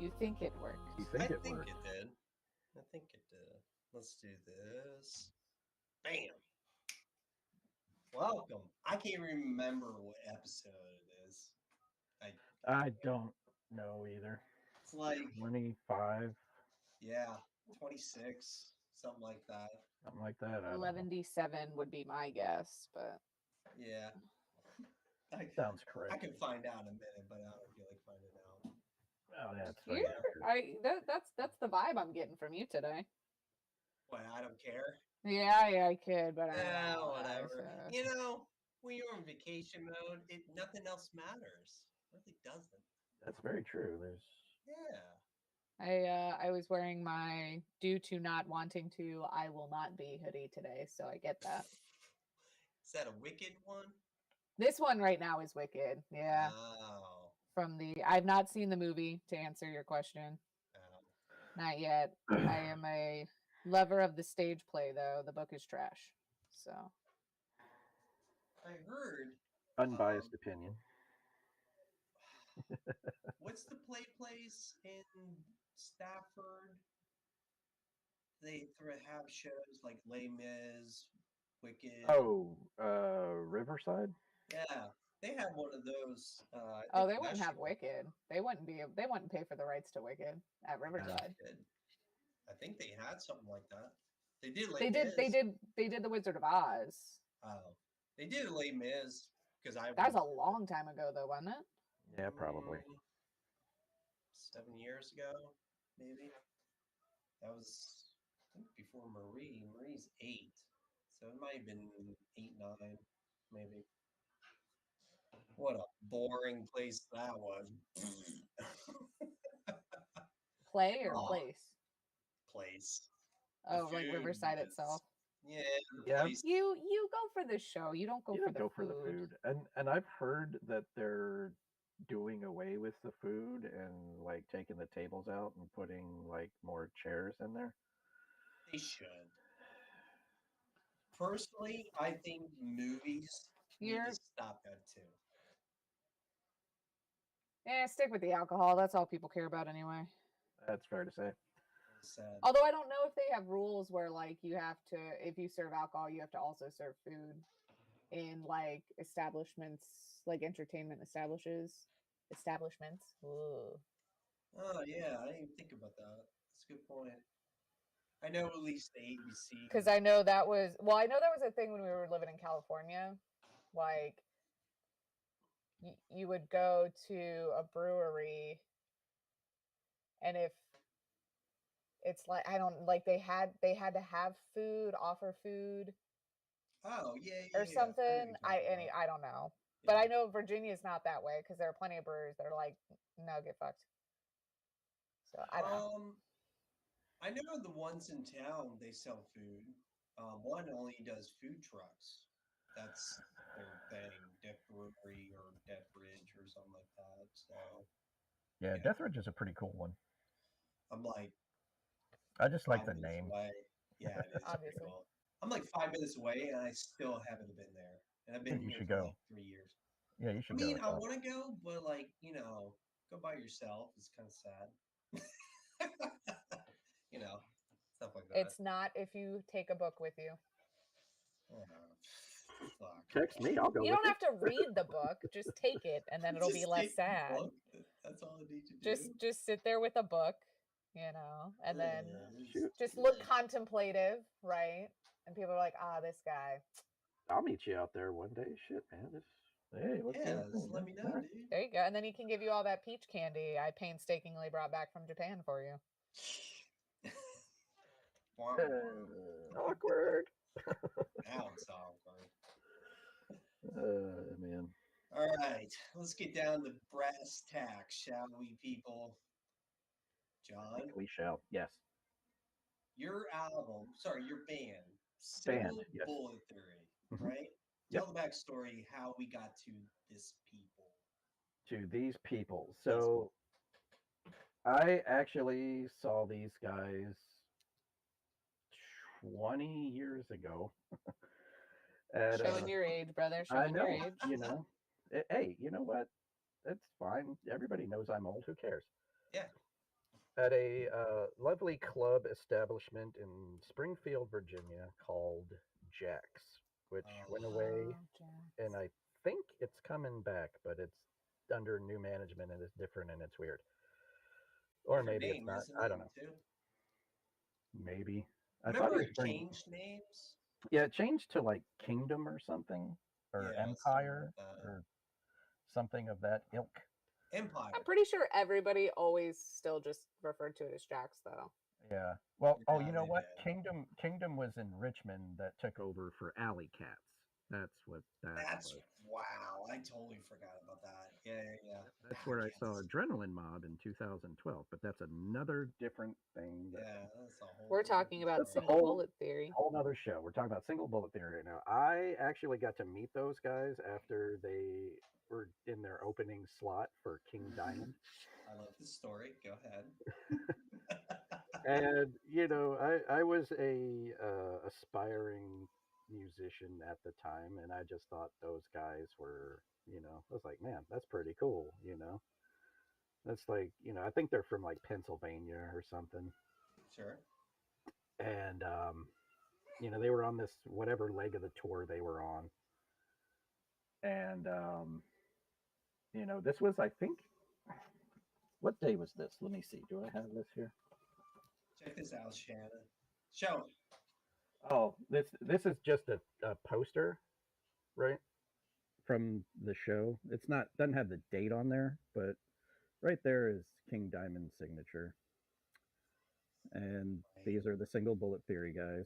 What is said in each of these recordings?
You think it worked. You think I it think worked. it did. I think it did. Let's do this. Bam. Welcome. I can't remember what episode it is. I don't know either. It's like 25, 26, something like that. something like that. I don't know. 11D7 would be my guess, but Yeah. Sounds I correct. can find out in a minute, but I don't feel like finding out. Oh, yeah, that's you're, right. that's the vibe I'm getting from you today. What, I don't care? Yeah, I could, but I Yeah, don't. whatever. You know, when you're in vacation mode, nothing else matters. It really doesn't. That's very true. There's Yeah. I was wearing my due to not wanting to, I will not be hoodie today, so I get that. Is that a Wicked one? This one right now is Wicked. Yeah. Oh. I've not seen the movie, to answer your question. Oh. Not yet. I am a lover of the stage play, though. The book is trash. So I heard. unbiased opinion. What's the play place in Stafford? They have shows like Les Mis, Wicked. Oh, Riverside? Yeah, they have one of those. they wouldn't have Wicked. They wouldn't pay for the rights to Wicked at Riverside. I think they had something like that. They did. They did the Wizard of Oz. Oh, they did Les Mis because that was a long time ago, though, wasn't it? Yeah, probably 7 years ago, maybe. That was, I think, before Marie. Marie's 8, so it might have been 8, 9, maybe. What a boring place that was. Play or place? Place. Oh, like Riverside itself. Yeah. You go for the show. You don't go for the food. And I've heard that they're doing away with the food and like taking the tables out and putting like more chairs in there. They should. Personally, I think movies need to stop that too. Yeah, stick with the alcohol. That's all people care about anyway. That's fair to say. Although I don't know if they have rules where like you have to, if you serve alcohol, you have to also serve food in like establishments, like entertainment establishments. Ooh. Oh yeah, I didn't even think about that. That's a good point. I know at least the ABC. Because I know that was a thing when we were living in California. Like you would go to a brewery, and if it's like they had to have food, offer food. Oh yeah, or something. I don't know, but I know Virginia's not that way because there are plenty of breweries that are like, no, get fucked. So I don't know. I know the ones in town they sell food. One only does food trucks. That's their thing, Death Brewery or Death Ridge or something like that. So yeah, Death Ridge is a pretty cool one. I'm like, I just like the name. Away. Yeah, it is obviously. Cool. I'm like 5 minutes away, and I still haven't been there. And I've been here for like 3 years. Yeah, you should go. I mean, I want to go, but like, go by yourself. It's kind of sad. Stuff like that. It's not if you take a book with you. Fuck. Text me, I'll go. You don't have to read the book; just take it, and then it'll be less sad. That's all I need to do. Just sit there with a book, and then just look contemplative, right? And people are like, "this guy." I'll meet you out there one day. Shit, man. Hey, just let me know, dude. There you go, and then he can give you all that peach candy I painstakingly brought back from Japan for you. Awkward. Now it's awkward. Man. All right, let's get down to brass tacks, shall we, people? John? We shall, yes. Your band, yes. Bullet Theory, right? Tell the backstory, how we got to this people. To these people. So, I actually saw these guys 20 years ago. Showing your age, brother. Showing your age. Hey, you know what? That's fine. Everybody knows I'm old. Who cares? Yeah. at a lovely club establishment in Springfield, Virginia called Jack's, which went away, Oh, and Jax. I think it's coming back, but it's under new management and it's different and it's weird. Or Different maybe it's name, not. isn't I it? don't know. Too. Maybe. I thought it Remember, was it Spring. changed names. Yeah, it changed to like Kingdom or something, or Yeah, something Empire, like that. or something of that ilk. Empire. I'm pretty sure everybody always still just referred to it as Jax, though. Yeah. Well, oh, Yeah, you know they what? did. Kingdom was in Richmond that took over for Alley Cats. That's what that That's was. wow. I totally forgot about that. Yeah. That's Alley where I saw Cats. Adrenaline Mob in 2012, but that's another different thing. Yeah, that's a whole We're talking different about That's a story. single bullet theory. whole nother show. We're talking about Single Bullet Theory right now. I actually got to meet those guys after they were in their opening slot for King Diamond. I love this story. Go ahead. And I was a aspiring musician at the time, and I just thought those guys were, I was like, man, that's pretty cool. That's like, I think they're from like Pennsylvania or something. Sure. And they were on this whatever leg of the tour they were on, and this was, I think, what day was this? Let me see. Do I have this here? Check this out, Shannon. Show me. Oh, this is just a poster, right, from the show. It's not, doesn't have the date on there, but right there is King Diamond's signature. And these are the Single Bullet Theory guys.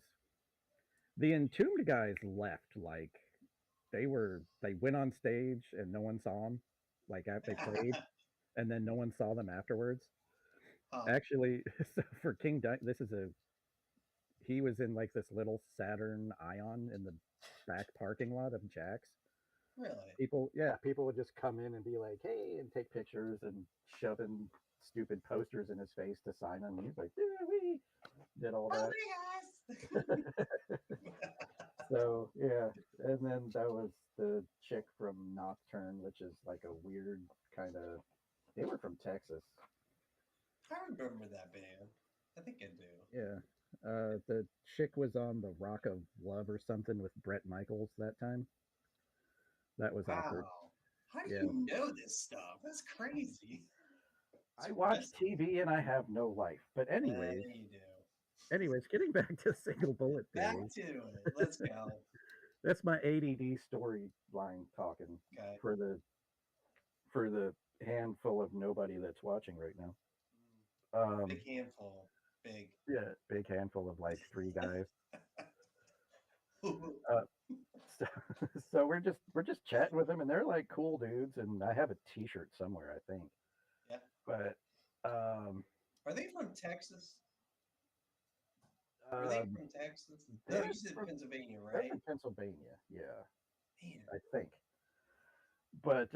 The Entombed guys left, like they went on stage and no one saw them. Like they played, and then no one saw them afterwards. Actually, so for King Diamond, he was in like this little Saturn Ion in the back parking lot of Jack's. Really? People would just come in and be like, "Hey," and take pictures and shoving stupid posters in his face to sign them. He's like, "Yeah, we did all that." So yeah, and then that was the chick from Nocturne, which is like a weird kind of. They were from Texas. I remember that band. I think I do. Yeah. The chick was on the Rock of Love or something with Bret Michaels that time. That was awkward. How do you know this stuff? That's crazy. I watch TV and I have no life. But anyways, you do. Getting back to Single Bullet Theory. Back to it. Let's go. That's my ADD storyline talking for the handful of nobody that's watching right now. Big handful. Big. Yeah, big handful of like 3 guys. So we're just chatting with them, and they're like cool dudes, and I have a T-shirt somewhere, I think. Yeah. But are they from Texas? Are they from Texas? No, you said Pennsylvania, right? They're from Pennsylvania, yeah. Man. I think. But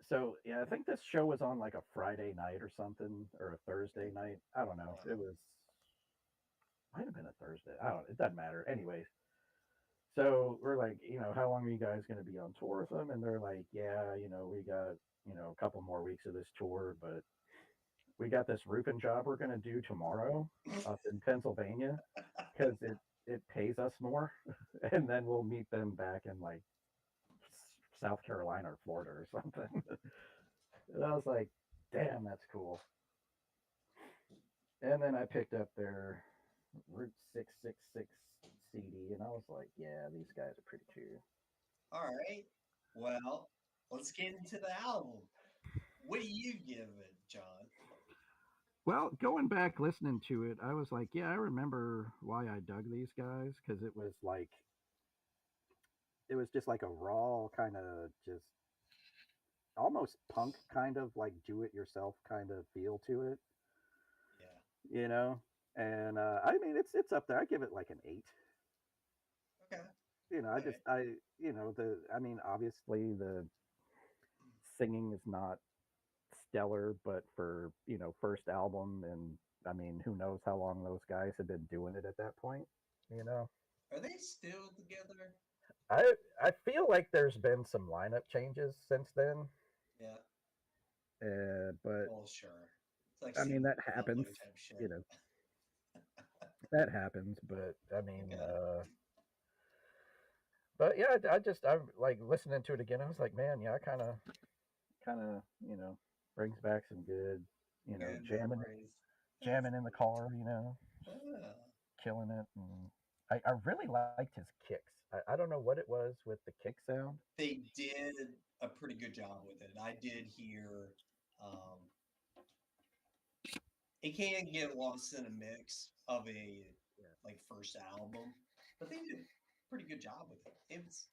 so yeah, I think this show was on like a Friday night or something, or a Thursday night. I don't know. It might have been a Thursday. I don't. It doesn't matter. Anyways, so we're like, how long are you guys going to be on tour with them? And they're like, yeah, we got a couple more weeks of this tour, but we got this roofing job we're going to do tomorrow up in Pennsylvania because it pays us more, and then we'll meet them back in like South Carolina or Florida or something. And I was like, damn, that's cool. And then I picked up their Route 666 CD, and I was like, yeah, these guys are pretty cool. All right. Well, let's get into the album. What do you give it, John? Well, going back listening to it, I was like, yeah, I remember why I dug these guys, because it was just like a raw kind of just almost punk kind of like do it yourself kind of feel to it. Yeah. And I mean it's up there. I give it like an 8. Okay. Obviously the singing is not stellar, but for, first album, and I mean, who knows how long those guys have been doing it at that point, Are they still together? I feel like there's been some lineup changes since then. Yeah. But well, sure. It's like I mean, singing that mellow happens, type shit. you know, that happens. But I mean, Okay. but yeah, I'm like listening to it again. I was like, man, yeah, I kind of, brings back some good, Good memories. That's jamming in the car, ah. killing it. And I really liked his kicks. I don't know what it was with the kick sound. They did a pretty good job with it. I did hear um, it can get lost in a mix of a like first album, but they did a pretty good job with it. It was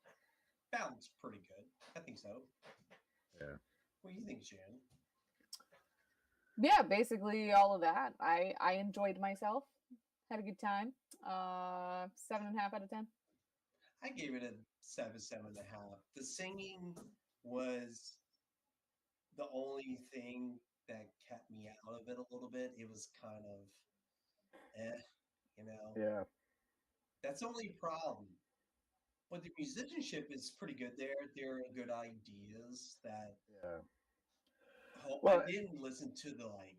balanced pretty good. I think so. Yeah. What do you think, Shannon? Yeah, basically all of that. I enjoyed myself, had a good time. 7.5 out of 10. I gave it a 7.5. The singing was the only thing that kept me out of it a little bit. It was kind of eh, you know. Yeah. That's the only problem. But the musicianship is pretty good there. There are good ideas that Yeah. I Well, didn't listen to the like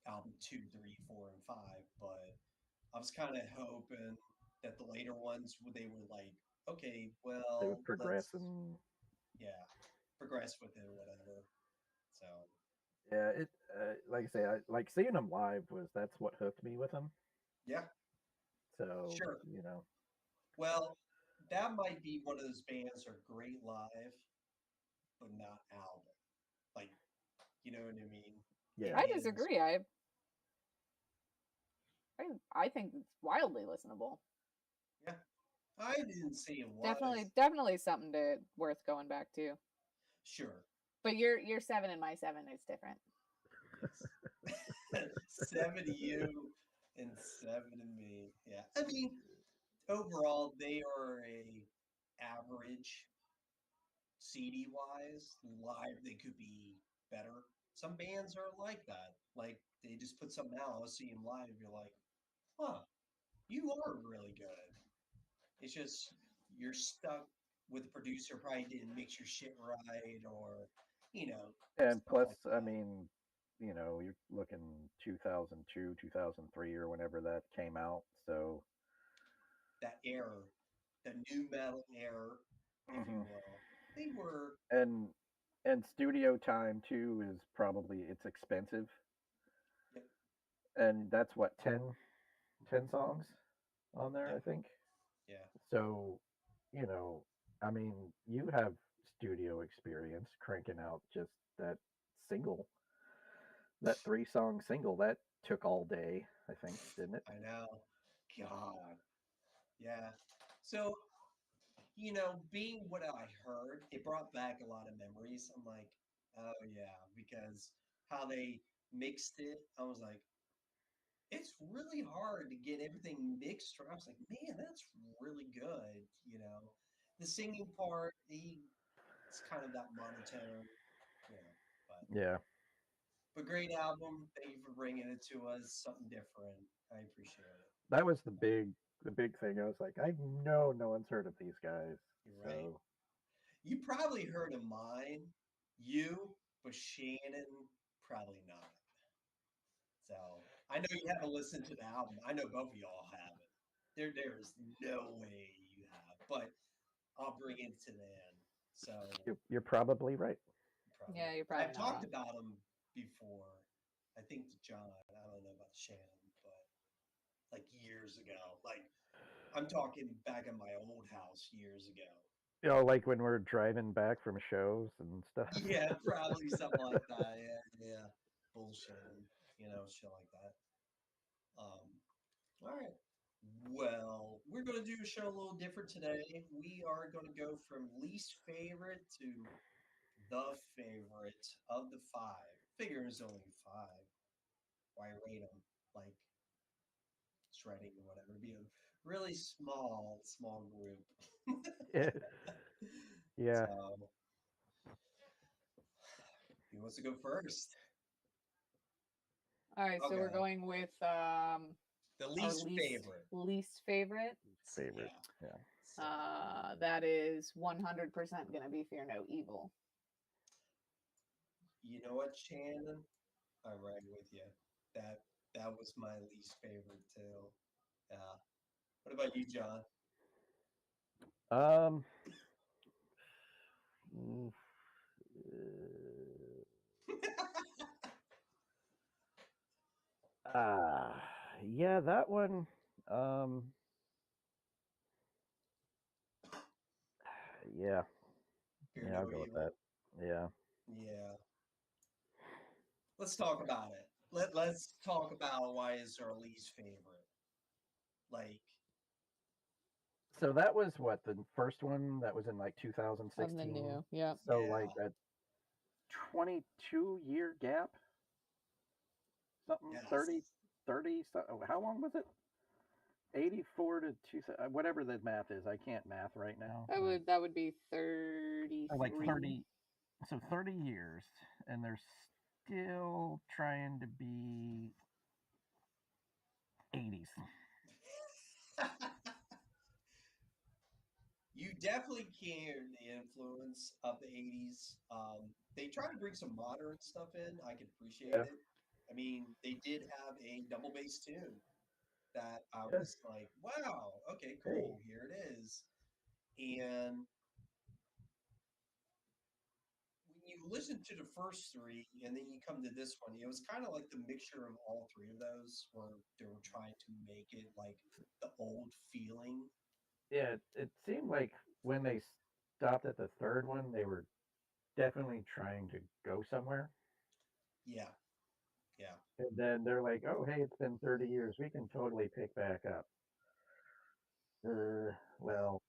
album 2, 3, 4, and 5, but I was kind of hoping that the later ones they were like, okay, they well, would progress let's and progress with it or whatever. So yeah, it like I say, I like seeing him live was that's what hooked me with him. yeah, So sure. you know, Well, that might be one of those bands that are great live, but not album. Like, you know what I mean? yeah, I It is. disagree. I think it's wildly listenable. Yeah, I didn't say it was. Definitely something to worth going back to. Sure. But your 7 and my 7 is different. Yes. 7 to you and 7 to me. Yeah. I mean, overall, they are a average CD wise. Live, they could be better. Some bands are like that. Like they just put something out, I'll see them live. You're like, huh, you are really good. It's just you're stuck with the producer probably didn't mix your shit right or you know and stuff plus, like I that. mean, you're looking 2002, 2003, or whenever that came out. So, That era, the new metal era, if you mhm. will. They were and studio time too is probably it's expensive, yep, and that's what 10 songs on there, yep, I think. yeah, So, you know, I mean, you have studio experience cranking out just that single, that 3 song single that took all day, I think, didn't it? I know. God. Yeah. So, being what I heard, it brought back a lot of memories. I'm like, oh yeah, because how they mixed it, I was like, it's really hard to get everything mixed. I was like, man, that's really good. The singing part, it's kind of that monotone, you know, but Yeah, great album. Thank you for bringing it to us. Something different. I appreciate it. that was the big thing. I was like, I know no one's heard of these guys, You're right. so You probably heard of mine, you, but Shannon probably not. So I know you haven't listened to the album. I know both of y'all haven't. There is no way you have, but I'll bring it to the end. So you're probably right. probably Yeah, you're right. probably I've not talked wrong. about them before. I think to John. I don't know about Shannon, but like years ago. Like I'm talking back in my old house years ago. Like when we're driving back from shows and stuff. Yeah, probably something like that. Yeah, yeah. Bullshit and shit like that. All right. Well, we're going to do a show a little different today. We are going to go from least favorite to the favorite of the five. Figure there's only five. Why rate them like shredding or whatever? Be a really small group. Yeah, yeah. So, who wants to go first? All right, I'll so we're go. going with The our least favorite. least favorite. Favorite. Yeah. Yeah. So, That is 100% going to be Fear No Evil. you know what, Shannon? I right with you. That was my least favorite too. Yeah. What about you, John? Um, mm, yeah, that one. Um, yeah, Fear yeah, I'll no go with evil. that. Yeah. Yeah. Let's talk about it. Let's talk about why it's our least favorite. Like, So that was what the first one that was in like Of the 2016. new, yeah. So yeah, like a 22-year gap, something yes. 30. How long was it? 84 to 2, whatever the math is. I can't math right now. That would be Like 33. 30, so 30 years, and they're still trying to be 80s. You definitely can the influence of the 80s. They try to bring some modern stuff in. I can appreciate Yeah, it. I mean, they did have a double bass tune that I yeah. was like, wow, okay, Hey, cool, here it is. And when you listen to the first three and then you come to this one, it was kind of like the mixture of all three of those where they were trying to make it like the old feeling. yeah. It seemed like when they stopped at the third one, they were definitely trying to go somewhere. Yeah, yeah. And then they're like, "Oh, hey, it's been 30 years. We can totally pick back up." No, Well,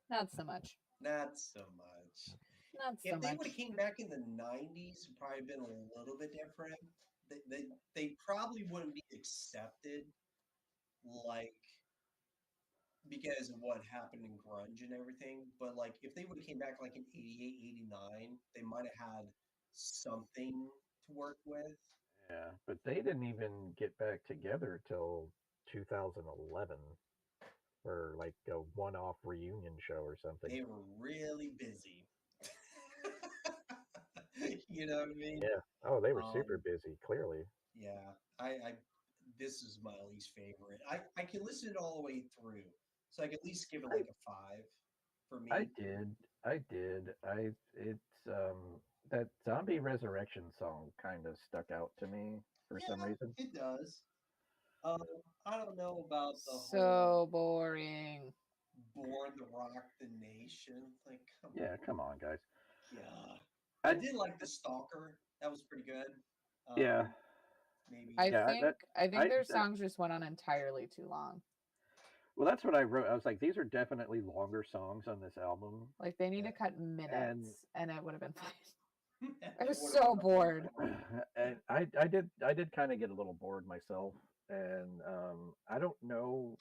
Not so much. not so much. Not so If they would have much. came back in the 90s, it'd probably been a little bit different. They probably wouldn't be accepted like because of what happened in grunge and everything. But like if they would have came back like in 88, 89, they might have had something to work with. yeah, but they didn't even get back together till 2011 for like a one-off reunion show or something. They were really busy. You know what I mean? Yeah. Oh, they were super Um, busy, clearly. yeah, I this is my least favorite. I can listen it all the way through, so I can at least give it I like a 5 for I me. did. I did. It's that zombie resurrection song kind of stuck out to me for some Yeah, reason. it does. Um, I don't know about the whole So boring. "Born to Rock the Nation." Like, come Yeah, on, come on, guys. yeah. I I did like the Stalker. That was pretty good. Yeah, Maybe. I yeah, think I think their that songs just went on entirely too long. well, that's what I wrote. I was like, these are definitely longer songs on this album, Like they need Yeah. to cut and minutes and it would have been fine. I It was would have so been a whole bored. album. and I did kind of get a little bored myself, and I don't know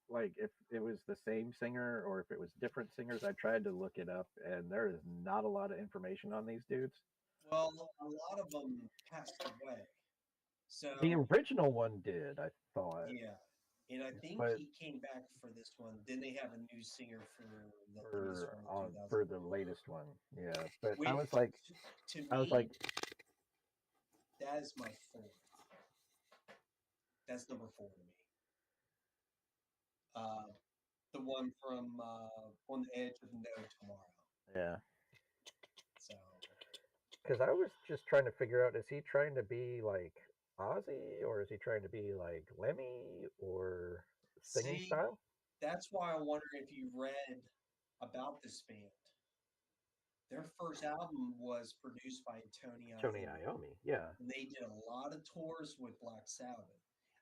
like if it was the same singer or if it was different singers. I tried to look it up, and there is not a lot of information on these dudes. Well, a lot of them passed away. The So, original one did, I thought, yeah. And I think but he came back for this one. Then they have a new singer for the latest one, the for 2000, the latest one, yeah. But which to I was me, like, that is my fourth. That's number four to me. Uh, the one from On the Edge of No Tomorrow. yeah, So, because I was just trying to figure out, is he trying to be like Ozzy, or is he trying to be like Lemmy, or singing see, style? that's why I wonder if you read about this band. Their first album was produced by Tony Tony Iommi, Iommi, yeah. and they did a lot of tours with Black Sabbath.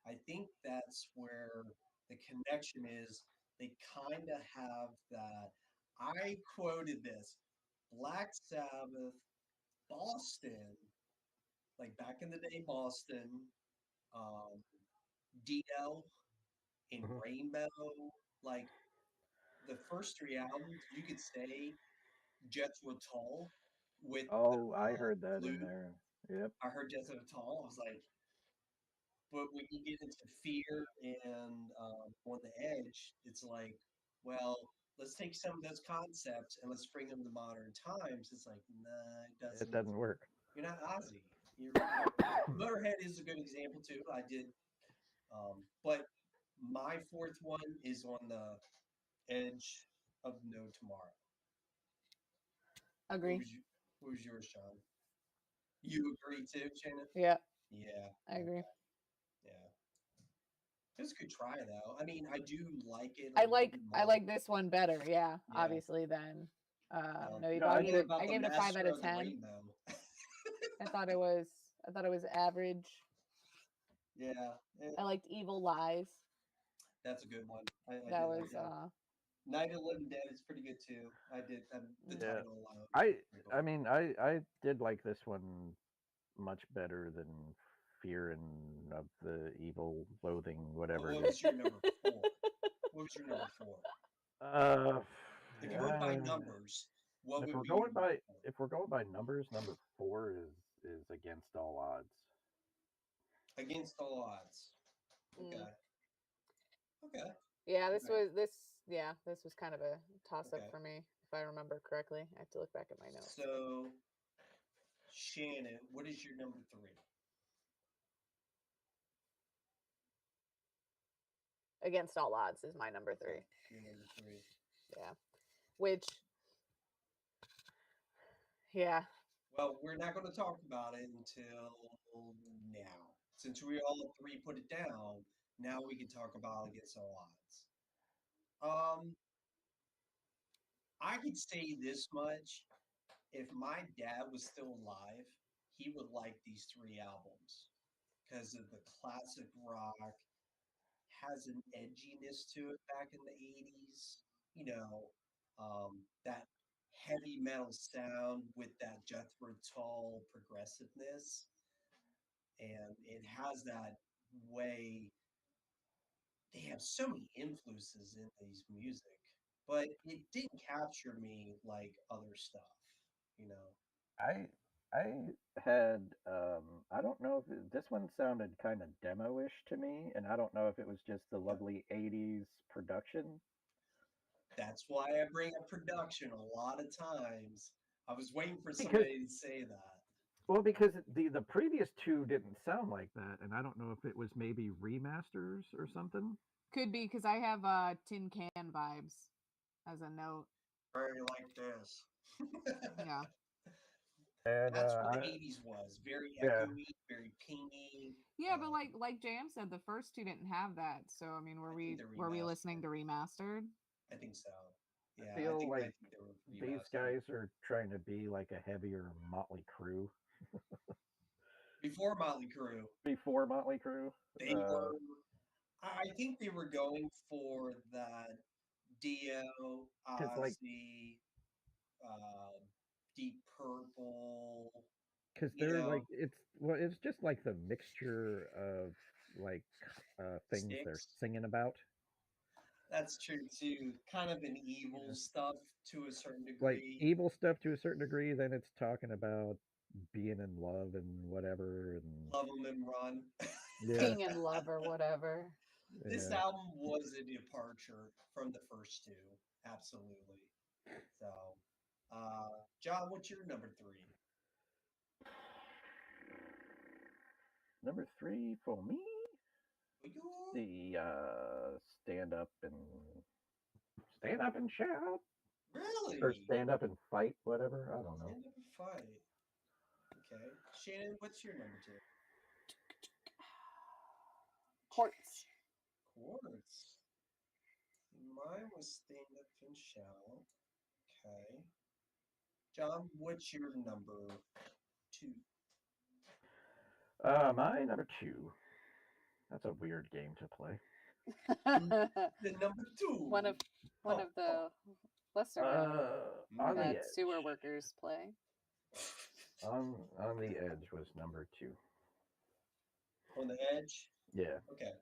I think that's where the connection is. They kind of have that. I quoted this Black Sabbath, Boston, like back in the day, Boston, um, Dio, and Hmm. Rainbow. Like the first three albums, you could say Jethro Tull with the Oh, I heard that in flute. there. Yep. I heard Jethro Tull. I was like, but when you get into Fear and On the Edge, it's like, well, let's take some of those concepts and let's bring them to modern times. It's like, nah, it It doesn't. doesn't work. You're not Ozzy. You're Motorhead is a good example too. I did, but my fourth one is on the edge of no tomorrow. Agree. What was yours, Sean? You agree too, Shannon? Yeah, Yeah. I agree. Yeah. It was a good try though. I mean, I do like it. I like this one better. Yeah, obviously than No Evil. I I gave it a 5 out of 10. I thought it was average. Yeah. I liked Evil Lies. That's a good one. That was Night of the Living Dead is pretty good too. I did the title alone. I mean I did like this one much better than Fear and of the Evil, Loathing, whatever. What was your number 4? What was your number 4? If you went by numbers, what would be your number 4? If we're going by numbers, number 4 is Against All Odds. Against All Odds. Okay. Okay. Yeah, this was kind of a toss up for me, if I remember correctly. I have to look back at my notes. So, Shannon, what is your number 3? Against All Odds is my number 3. Your number 3. Yeah. Which, yeah. Well, we're not going to talk about it until now. Since we all 3 put it down, now we can talk about Against All Odds. I could say this much. If my dad was still alive, he would like these 3 albums because of the classic rock, has an edginess to it back in the 80s. You know, that heavy metal sound with that Jethro Tull progressiveness. And it has that way. They have so many influences in these music, but it didn't capture me like other stuff, you know. I had I don't know if this one sounded kind of demo-ish to me, and I don't know if it was just the lovely 80s production. That's why I bring up production a lot of times. I was waiting for somebody to say that. Well, because the previous 2 didn't sound like that, and I don't know if it was maybe remasters or something. Could be, because I have Tin Can vibes as a note. Very like this. Yeah. And, that's what the 80s was. Very echoey, very pingy. Yeah, but like JM said, the first 2 didn't have that. So I mean, were we listening to remastered? I think so. Yeah, I feel like these guys are trying to be like a heavier Motley Crue. Before Motley Crue. Before Motley Crue. They were. I think they were going for that Dio, Ozzy, Deep Purple. Because they're like it's just like the mixture of like things they're singing about. That's true too. Kind of an evil stuff to a certain degree. Like evil stuff to a certain degree. Then it's talking about being in love and whatever, and love them and run. Being in love or whatever. This album was a departure from the first 2, absolutely. So, John, what's your number 3? Number 3 for me, the stand up and shout. Really? Or stand up and fight, whatever. I don't know. Stand up and fight. Okay, Shannon, what's your number 2? Quartz. Quartz. Mine was stand up and shout. Okay. John, what's your number 2? My number 2. That's a weird game to play. The number 2. One of the lesser that sewer workers play. On the Edge was number 2. On the Edge? Yeah. Okay.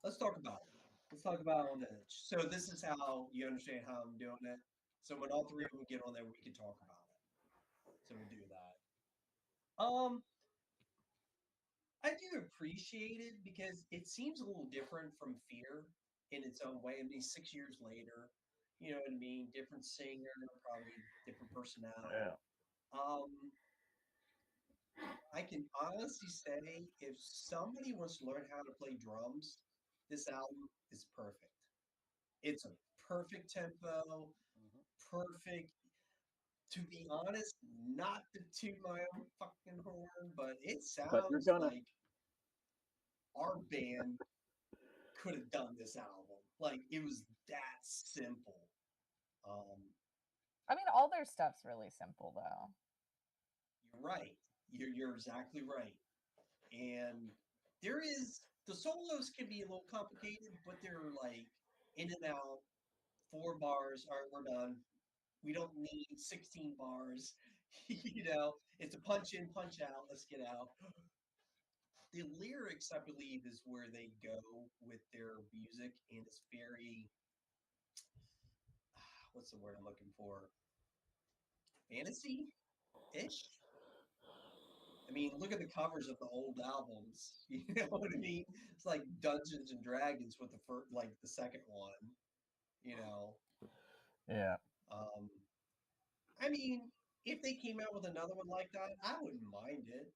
Let's talk about it. Let's talk about On the Edge. So this is how you understand how I'm doing it. So when all 3 of them get on there, we can talk about it. So we'll do that. I do appreciate it because it seems a little different from Fear in its own way. I mean, 6 years later, you know what I mean? Different singer, probably different personality. Yeah. I can honestly say if somebody wants to learn how to play drums, this album is perfect. It's a perfect tempo, perfect. To be honest, not to toot my own fucking horn, but it But you're sounds gonna. like our band could have done this album. Like it was that simple. Um, I mean, all their stuff's really simple though. you're right. You're exactly right. And there is the solos can be a little complicated, but they're like in and out, 4 bars. All right, we're done. We don't need 16 bars. It's a punch in, punch out. Let's get out. The lyrics, I believe, is where they go with their music, and it's very what's the word I'm looking for? Fantasy ish. I mean, look at the covers of the old albums. You know what I mean? It's like Dungeons and Dragons with the first, like the second one. You know, Yeah. um, I mean, if they came out with another one like that, I wouldn't mind it.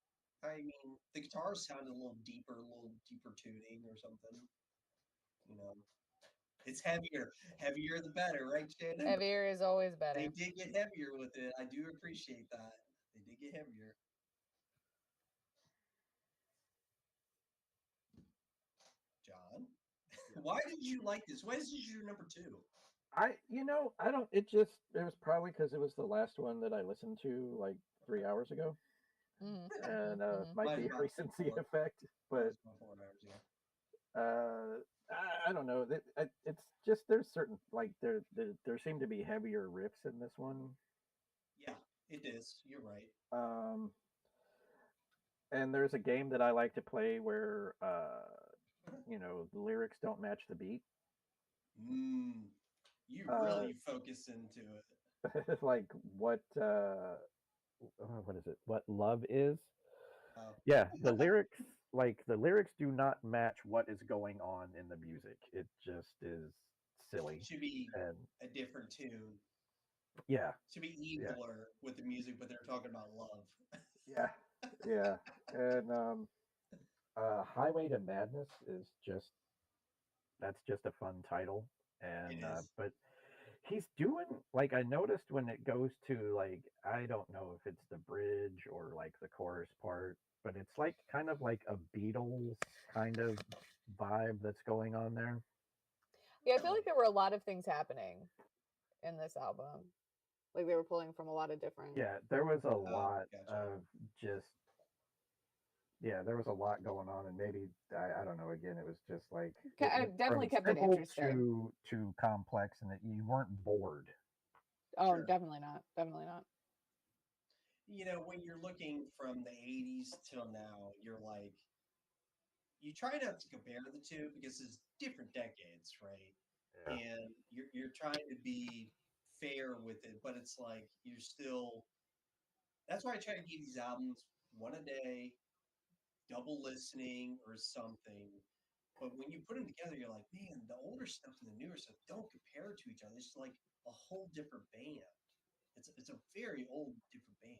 I mean, the guitars sounded a little deeper tuning or something. You know, it's heavier. Heavier the better, right, Shannon? Heavier is always better. They did get heavier with it. I do appreciate that. They did get heavier. John, why did you like this? Why is this your number two? I don't. It was probably because it was the last one that I listened to like 3 hours ago, and might Mine's be a about recency 4. effect, but Mine's about 4 hours ago. I don't know. It's just there's certain like there seem to be heavier riffs in this one. Yeah, it is. You're right. Um, and there's a game that I like to play where the lyrics don't match the beat. You Uh, really focus into it. like what is it? What love is? Oh. Yeah, the lyrics do not match what is going on in the music. It just is silly. Should be And a different tune. yeah, Should be yeah, eviler with the music, but they're talking about love. yeah, yeah. And Highway to Madness is that's just a fun title. It And is. but he's doing like I noticed when it goes to like I don't know if it's the bridge or like the chorus part, but it's like kind of like a Beatles kind of vibe that's going on there. Yeah, I feel like there were a lot of things happening in this album. Like they were pulling from a lot of different. Yeah, there was a Oh, lot gotcha. of just there was a lot going on, and maybe I don't know. Again, it was just like I definitely kept it simple interesting. to complex, and that you weren't bored. Oh, Sure. definitely not. Definitely not. When you're looking from the 80s till now, you're like, you try not to compare the two because it's different decades, right? Yeah. And you're trying to be fair with it, but it's like you're still. That's why I try to give these albums one a day, double listening or something. But when you put them together, you're like, man, the older stuff and the newer stuff don't compare to each other. It's like a whole different band. It's a very old, different band.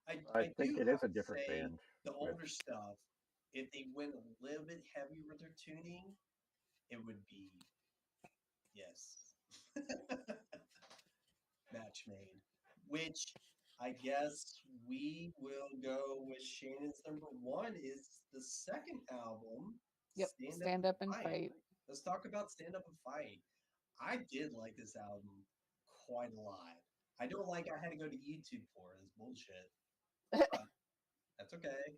I I think do it is have a to different say band. the With older stuff, if they went a little bit heavier with their tuning, it would be yes, match made. Which I guess we will go with Shannon's number one is the second album, Yep. Stand Up and Fight. Let's talk about Stand Up and Fight. I did like this album quite a lot. I don't like I had to go to YouTube for it. It's bullshit. But that's okay.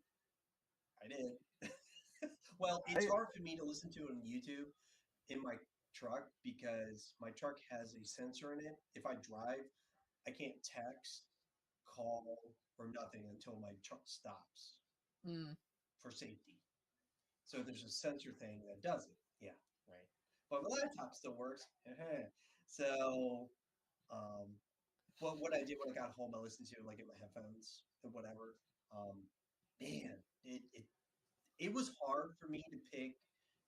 I did. Well, it's hard for me to listen to it on YouTube in my truck because my truck has a sensor in it. If I drive, I can't text, call, or nothing until my truck stops for safety. So there's a sensor thing that does it. Yeah, right. But my laptop still works. So, um, well, what I did when I got home, I listened to it like in my headphones and whatever. Um, man, it was hard for me to pick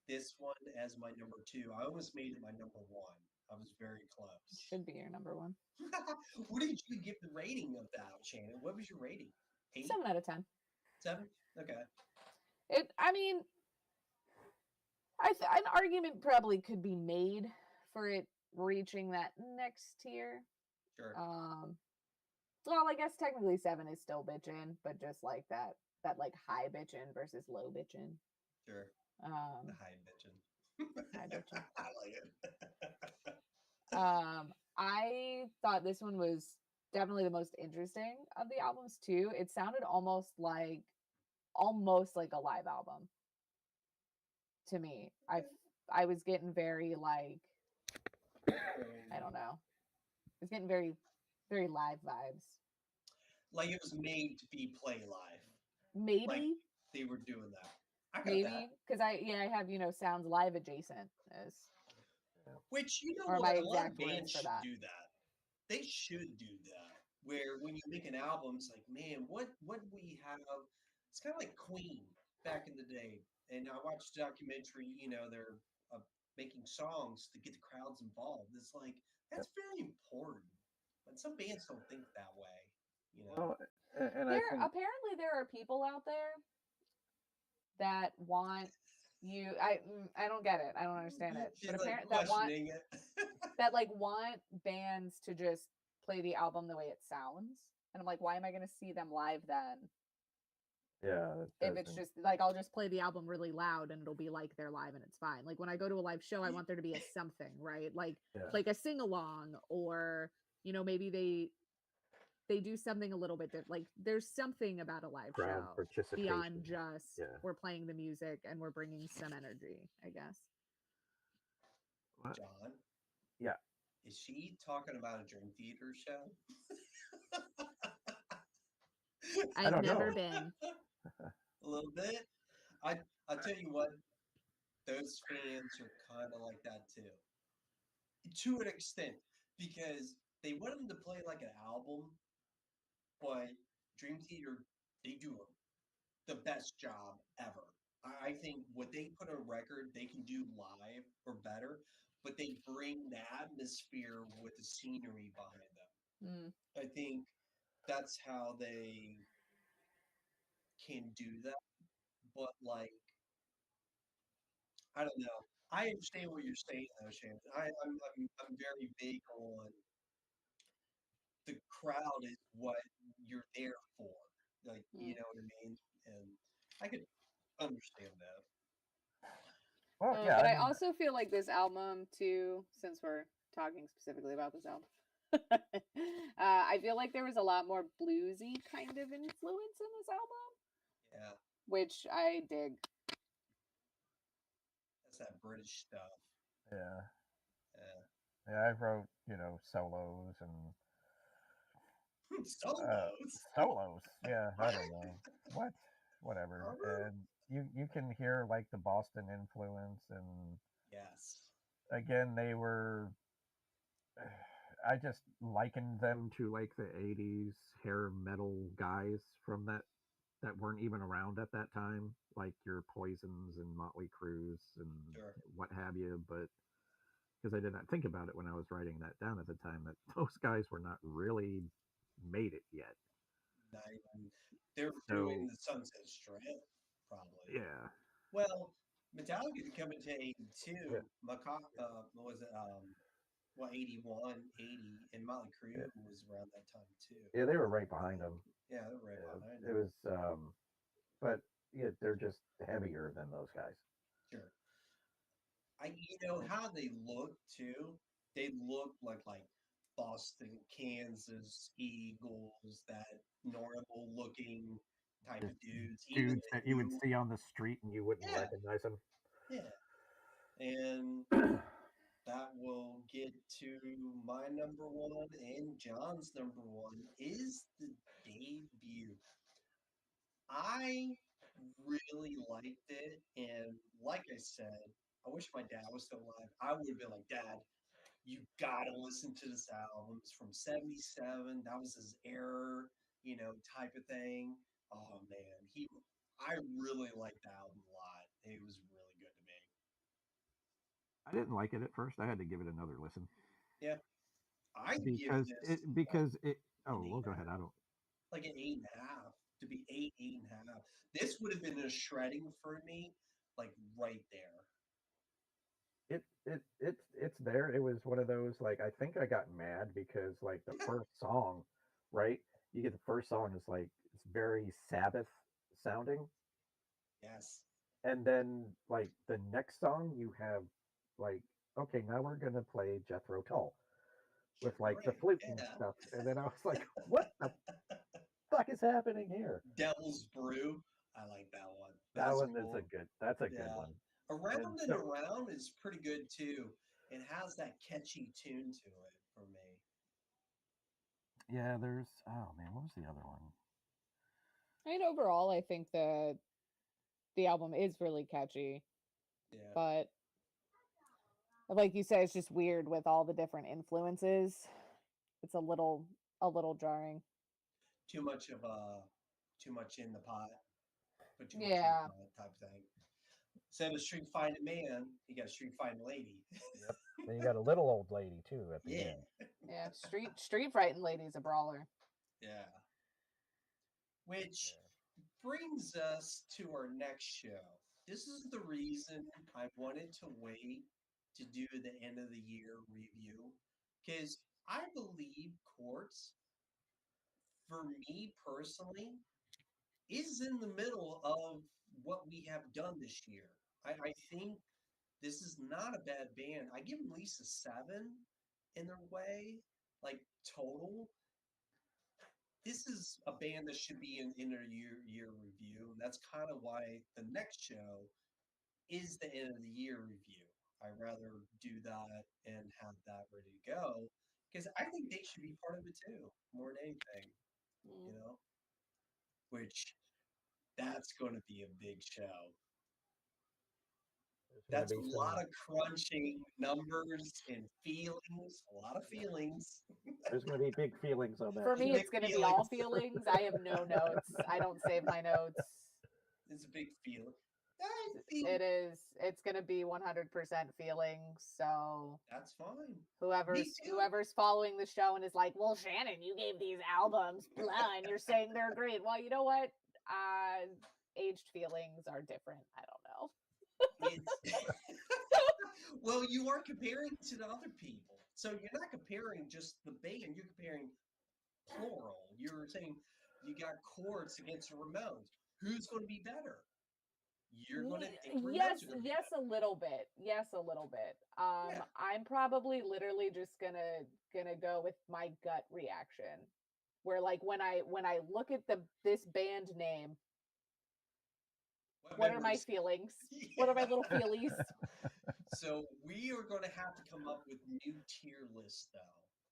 this one as my number two. I almost made it my number one. I was very close. Should be your number one. What did you give the rating of that, Shannon? What was your rating? 8? 7 out of 10. 7? Okay. I mean, an argument probably could be made for it reaching that next tier. Sure. Well, I guess technically 7 is still bitchin', but just like that like high bitchin' versus low bitchin'. Sure. The Um, high bitchin'. high bitchin'. I like it. I thought this one was definitely the most interesting of the albums too. It sounded almost like a live album to me. I was getting very like I don't know. It's getting very very live vibes. Like it was made to be play live. Maybe Like they were doing that. I got maybe that. because I have sounds live adjacent as Which you know or what, my a lot of exact words bands for should that. do that. They should do that. Where when you make an album, it's like, man, what we have? It's kind of like Queen back in the day. And I watched a documentary. They're making songs to get the crowds involved. It's like that's very important. But some bands don't think that way. Well, and I think Apparently there are people out there that want you I don't get it. I don't understand it. She's But like apparently questioning it. that like want bands to just play the album the way it sounds. And I'm like, why am I going to see them live then? yeah, If it's just like I'll just play the album really loud and it'll be like they're live and it's fine. Like when I go to a live show, I want there to be a something, right? Like a sing along, or maybe they do something a little bit different. Like there's something about a live crowd show participation beyond just Yeah. we're playing the music and we're bringing some energy, I guess. What? John, Yeah. is she talking about a Dream Theater show? I've never know. been. A little bit. I'll tell you what, those fans are kind of like that too, to an extent, because they want them to play like an album, but Dream Theater, they do the best job ever. I think what they put on record, they can do live or better, but they bring the atmosphere with the scenery behind them. Mm. I think that's how they can do that. But like, I don't know. I understand what you're saying though, Shannon. I'm very big on the crowd is what you're there for. Like, you Mm. know what I mean? And I could understand that. Well, yeah, But I I mean, also feel like this album too, since we're talking specifically about this album, I feel like there was a lot more bluesy kind of influence in this album, Yeah, which I dig. that's that British stuff. yeah, Yeah. yeah. I wrote, solos and Solos. solos. Yeah, I What? don't know what, whatever. Armor? And you can hear like the Boston influence, and Yes. again, they were. I just likened them to like the '80s hair metal guys from that weren't even around at that time, like your Poisons and Motley Crues and Sure. what have you. But because I did not think about it when I was writing that down at the time, that those guys were not really made it yet. Not even, they're So doing the Sunset Strip, probably. yeah, Well, Metallica coming to 82. yeah, What was it? What, 81, 80, and Motley yeah, Crue was around that time too. yeah. They were right behind them. Yeah, they're right behind It them. was, but yeah, they're just heavier than those guys. Sure. How they look too. They look like Boston, Kansas Eagles, that normal looking type Just of dudes. Even dudes the that you would new, see on the street and you wouldn't yeah, recognize them. yeah, and that will get to my number one and John's number one is the debut. I really liked it, and like I said, I wish my dad was still alive. I would have been like, Dad, you gotta listen to this album. It's from '77. That was his era, type of thing. Oh man, I really liked the album a lot. It was really good to me. I didn't like it at first. I had to give it another listen Yeah, I give because this because it. an Oh, well, eight go and a ahead. I half, don't. like an 8.5. to be 8.5. This would have been a shredding for me, like right there. It's there. It was one of those like I think I got mad because like the first song, right? You get the first song is like it's very Sabbath sounding, Yes. and then like the next song you have like okay now we're gonna play Jethro Tull with like the Right. flute and Yeah. stuff, and then I was like, what the fuck is happening here? Devil's Brew. I like that one. That That's one is a cool. good. That's a good Yeah. one. And Around and so Around is pretty good too. It has that catchy tune to it for me. yeah, there's oh man, what was the other one? I mean, overall, I think the album is really catchy, Yeah. but like you said, it's just weird with all the different influences. It's a little jarring. Too much of too much in the pot. Put too much in the Yeah, pot type thing. Instead of street fighting man, you got street fighting lady. Yep. Then you got a little old lady too at the Yeah. end. yeah. Street Frightened Lady's a brawler. Yeah. Which brings us to our next show. This is the reason I wanted to wait to do the end of the year review because I believe Quartz, for me personally, is in the middle of what we have done this year. I think this is not a bad band. I give them at least a 7 in their way, like total. This is a band that should be in a year review, and that's kind of why the next show is the end of the year review. I'd rather do that and have that ready to go because I think they should be part of it too, more than anything, Mm. you know. Which that's going to be a big show. There's going to That's a be lot some. of crunching numbers and feelings, a lot of feelings, There's going to be big feelings on that For me, show. big it's going to be all feelings. feelings. I have no notes. I don't save my notes. It's a big feeling. I think It is. It's going to be 100% feelings. So that's fine. whoever's Me too. whoever's following the show and is like, "Well, Shannon, you gave these albums, blah, and you're saying they're great." Well, you know what? Aged feelings are different. I don't know. It's well, you are comparing to the other people. So you're not comparing just the band, you're comparing plural. You're saying you got Quartz against the Ramones. Who's going to be better? You're going to think Yes, Ramones are going to be yes, better. a little bit. Yes, a little bit. Yeah. I'm probably literally just gonna go with my gut reaction, where like when I look at this band name, what are my memories? feelings? Yeah. What are my little feelies? So we are going to have to come up with new tier lists, though.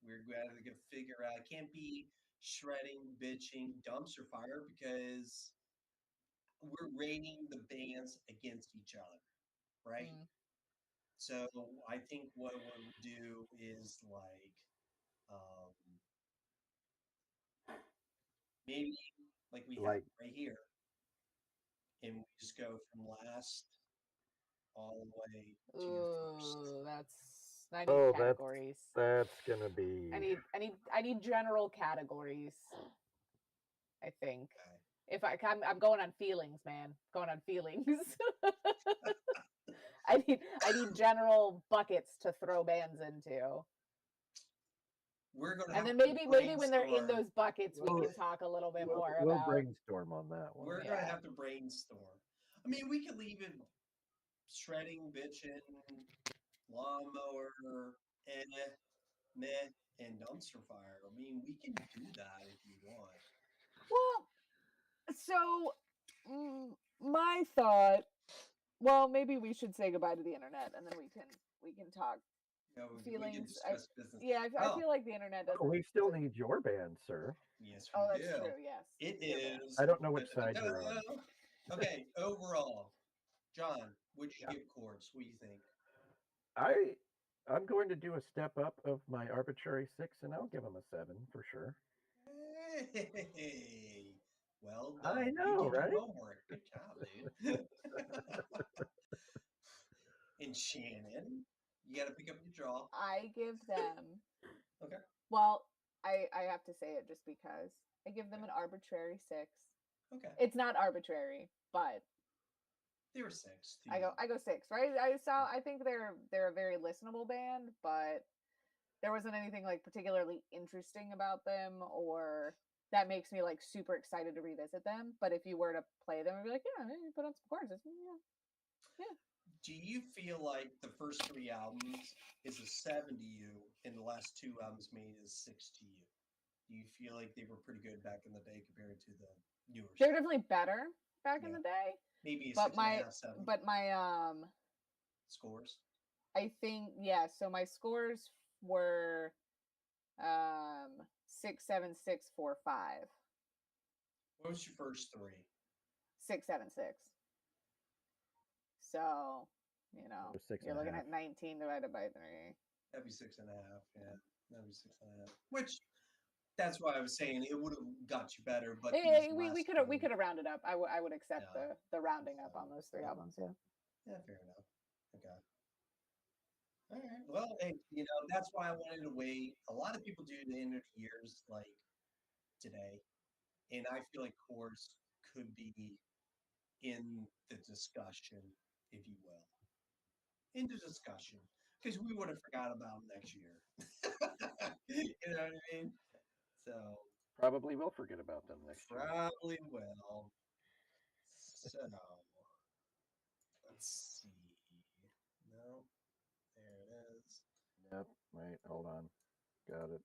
We're going to figure out. It can't be shredding, bitching, dumpster fire because we're rating the bands against each other, right? Mm. So I think what we'll do is like um, maybe like we have Like right here, and we just go from last all the way to your first. Ooh, I need oh, categories. that's gonna be I need general categories. I think Okay. if I'm going on feelings, man, going on feelings. I need general buckets to throw bands into. We're going to And have then to maybe when they're in brainstorm. those buckets, we we'll, can talk a little bit we'll more we'll about. brainstorm on that one. We're going to Yeah. have to brainstorm. I mean, we could leave it shredding, bitching, lawnmower, meh, and dumpster fire. I mean, we can do that if you want. Well, so my thought. Well, maybe we should say goodbye to the internet, and then we can talk You know, we can feelings. discuss business. I Oh, feel like the internet Oh, doesn't. we still need your band, sir. yes, Oh, we that's do. true. Yes, It it's your band. is. I don't know which side you're on. Okay, overall, John, would you Yeah. give Quartz? What do you think? I I'm going to do a step up of my arbitrary 6, and I'll give them a 7 for sure. Hey, well I done. You know, did your right? homework. Good job, dude. And Shannon, you got to pick up your draw. I give them. Okay. Well, I have to say it just because I give them an arbitrary 6. Okay. It's not arbitrary, but They were 6. I go 6, right? I think they're a very listenable band, but there wasn't anything like particularly interesting about them or that makes me like super excited to revisit them. But if you were to play them, I'd be like, yeah, you put on some chords. Yeah. Do you feel like the first 3 albums is a 7 to you, and the last 2 albums made is 6 to you? Do you feel like they were pretty good back in the day compared to the newer They're stuff? definitely better back in Yeah. the day. Maybe a But 6.5, 7 my scores. I think yeah, so my scores were 6, 7, 6, 4, 5. What was your first 3? 6, 7, 6. So, you're looking 6.5. at 19 divided by 3. That'd be 6.5. Yeah, that'd be 6.5. Which that's why I was saying it would have got you better, but Yeah, these we last could have two- rounded up. I would accept Yeah. the rounding up So, on those 3 yeah. albums. Yeah. Yeah, fair enough. Okay. All right. Well, hey, that's why I wanted to wait. A lot of people do the end of the years like today, and I feel like Quartz could be in the discussion, if you will, in the discussion, because we would have forgot about them next year. You know what I mean? So Probably will forget about them next year. probably will. So let's see. No, there it is. Yep. Wait. Hold on. Got it.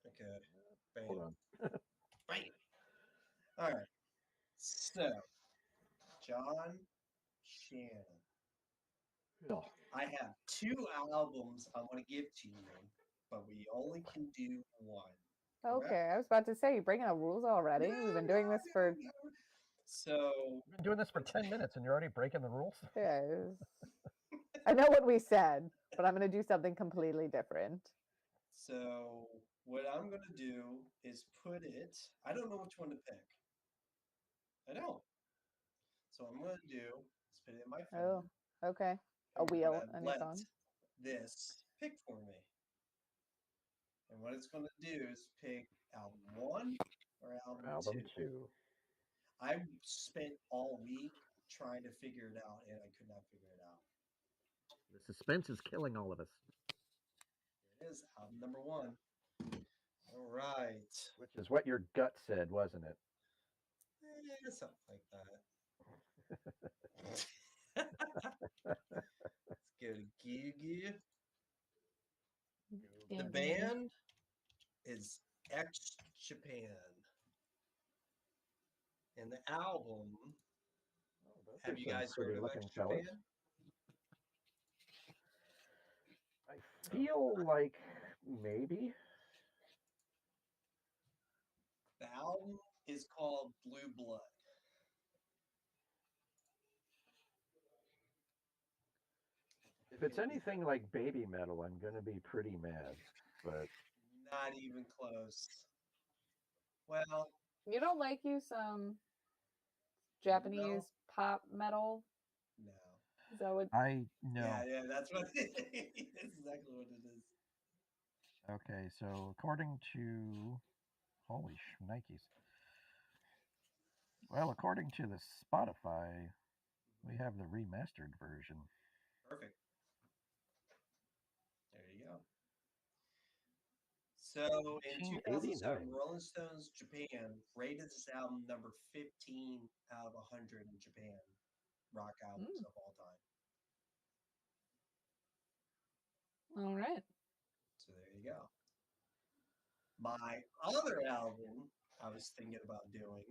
Okay. Hold Bam. on. Bam. All right. So, John Shannon. Oh, I have 2 albums I want to give to you, but we only can do one. Correct? Okay, I was about to say, you breaking the rules already? We've been doing this for No. So, we've been doing this for 10 minutes and you're already breaking the rules. yeah. I know what we said, but I'm going to do something completely different. so what I'm going to do is put it, I don't know which one to pick. I don't. So what I'm going to do is put it in my phone. Oh, okay. A And we're wheel going to on your let phone. this pick for me. And what it's going to do is pick album 1 or album 2. 2. I spent all week trying to figure it out, and I could not figure it out. The suspense is killing all of us. Here it is, album number 1. All right. Which is what your gut said, wasn't it? Something like that. Let's go to Goo. The band is X Japan. And the album, have you guys heard of X Japan? I feel like maybe. The album is called Blue Blood. If it's anything like baby metal, I'm going to be pretty mad. But not even close. Well, you don't like you some Japanese pop metal? No. Is that what? I know. Yeah, that's what it is. That's exactly what it is. Okay, so according to holy shnikes. Well, according to the Spotify, we have the remastered version. Perfect. There you go. So in 2007, Rolling Stones Japan rated this album number 15 out of 100 in Japan rock albums of all time. All right. So there you go. My other album I was thinking about doing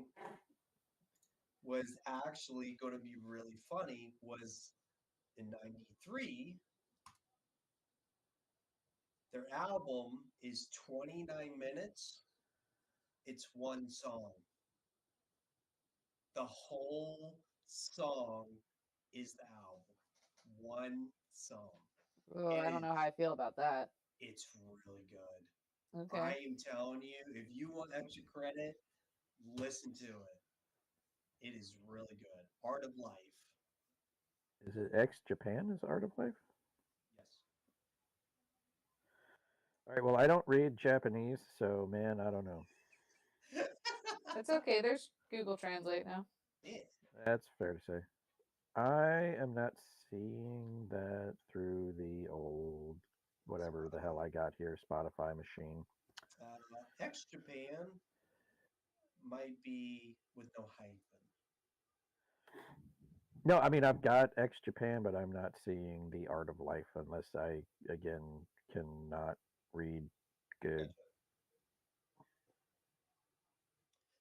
was actually going to be really funny was in 93. Their album is 29 minutes. It's one song. The whole song is the album. One song. Oh, I don't know how I feel about that. It's really good. Okay. I am telling you, if you want extra credit, listen to it. It is really good. Art of Life. Is it X Japan is Art of Life? Yes. All right, well, I don't read Japanese, so man, I don't know. That's okay. There's Google Translate now. Yeah. That's fair to say. I am not seeing that through the old whatever the hell I got here Spotify machine. X Japan might be with no hyphen. No, I mean I've got X Japan, but I'm not seeing the Art of Life unless I again cannot read good. Gotcha.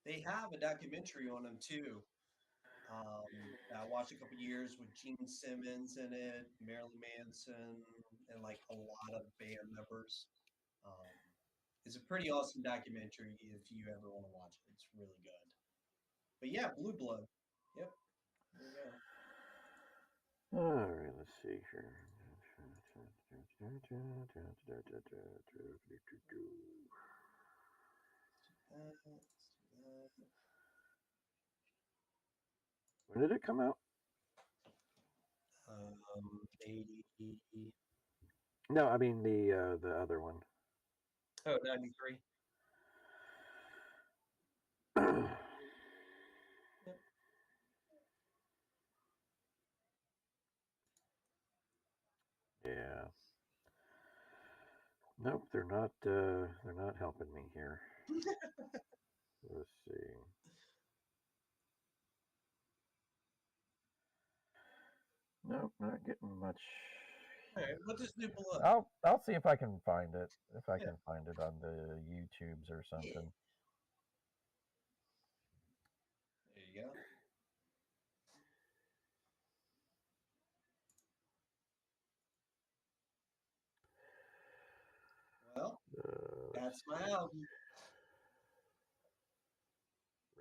They have a documentary on him too. That I watched a couple years with Gene Simmons in it, Marilyn Manson, and like a lot of band members. Um, it's a pretty awesome documentary if you ever want to watch it. It's really good. But yeah, Blue Blood. Yep. There you go. All right, let's see here. Let's do that. When did it come out? 80. No, I mean the other one. Oh, 93. Yep. Yeah. Nope, they're not. They're not helping me here. Let's see. Nope, not getting much. All right, we'll just do below. I'll see if I can find it. If I Yeah. can find it on the YouTubes or Yeah. something. There you go. Well, that's my album.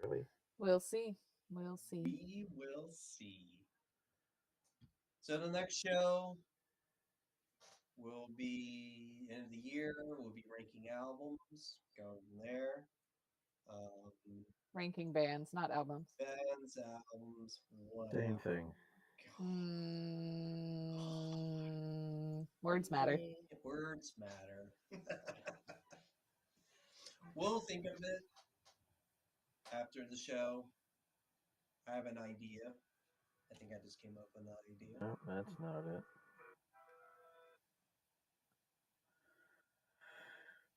Really? We'll see. We'll see. We will see. So the next show will be end of the year. We'll be ranking albums, going from there. Ranking bands, not albums. Bands, albums, whatever. Same thing. Words matter. Words matter. We'll think of it after the show. I have an idea. I think I just came up with an idea. No, that's not it.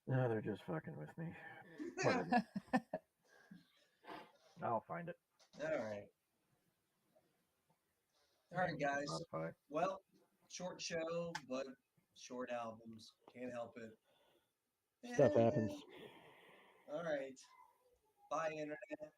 No, they're just fucking with me. Whatever. I'll find it. All right. All right, guys. Spotify. Well, short show, but short albums. Can't help it. Stuff happens. All right. Bye, Internet.